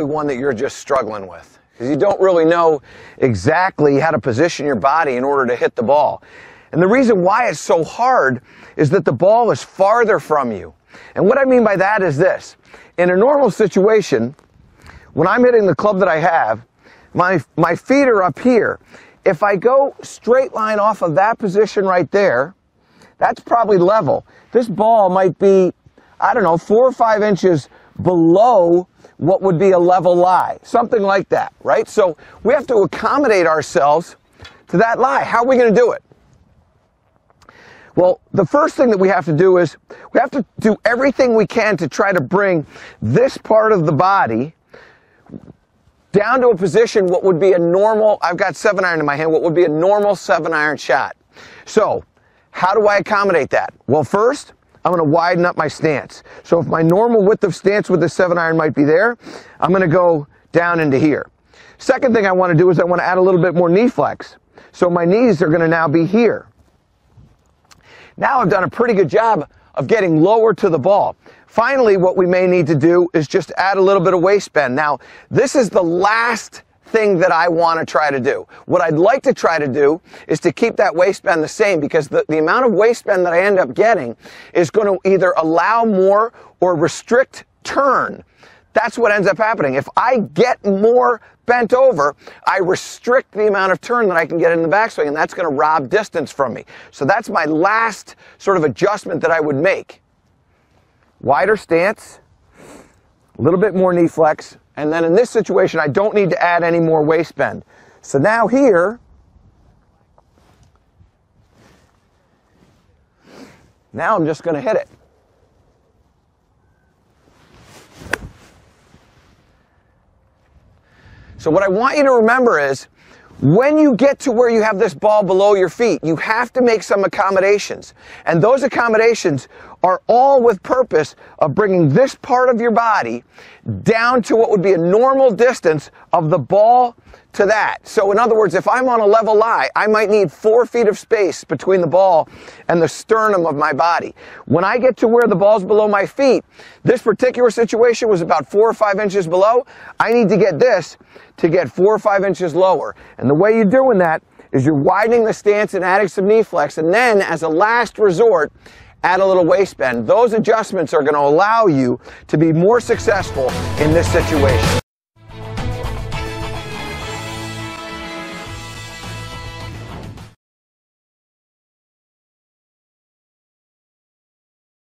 one that you're just struggling with, because you don't really know exactly how to position your body in order to hit the ball. And the reason why it's so hard is that the ball is farther from you. And what I mean by that is this. In a normal situation, when I'm hitting the club that I have, my feet are up here. If I go straight line off of that position right there, that's probably level. This ball might be, I don't know, 4 or 5 inches below what would be a level lie. Something like that, right? So we have to accommodate ourselves to that lie. How are we going to do it? Well, the first thing that we have to do is we have to do everything we can to try to bring this part of the body down to a position what would be a normal, I've got 7-iron in my hand, what would be a normal 7-iron shot. So, how do I accommodate that? Well, first, I'm going to widen up my stance. So if my normal width of stance with the 7-iron might be there, I'm going to go down into here. Second thing I want to do is I want to add a little bit more knee flex. So my knees are going to now be here. Now I've done a pretty good job of getting lower to the ball. Finally, what we may need to do is just add a little bit of waist bend. Now, this is the last thing that I want to try to do. What I'd like to try to do is to keep that waist bend the same, because the amount of waist bend that I end up getting is going to either allow more or restrict turn. That's what ends up happening. If I get more bent over, I restrict the amount of turn that I can get in the backswing, and that's going to rob distance from me. So that's my last sort of adjustment that I would make. Wider stance, a little bit more knee flex, and then in this situation, I don't need to add any more waist bend. So now here, now I'm just going to hit it. So what I want you to remember is, when you get to where you have this ball below your feet, you have to make some accommodations. And those accommodations are all with purpose of bringing this part of your body down to what would be a normal distance of the ball to that. So in other words, if I'm on a level lie, I might need 4 feet of space between the ball and the sternum of my body. When I get to where the ball's below my feet, this particular situation was about 4 or 5 inches below. I need to get this to get 4 or 5 inches lower. And the way you're doing that is you're widening the stance and adding some knee flex, and then as a last resort, add a little waist bend. Those adjustments are going to allow you to be more successful in this situation.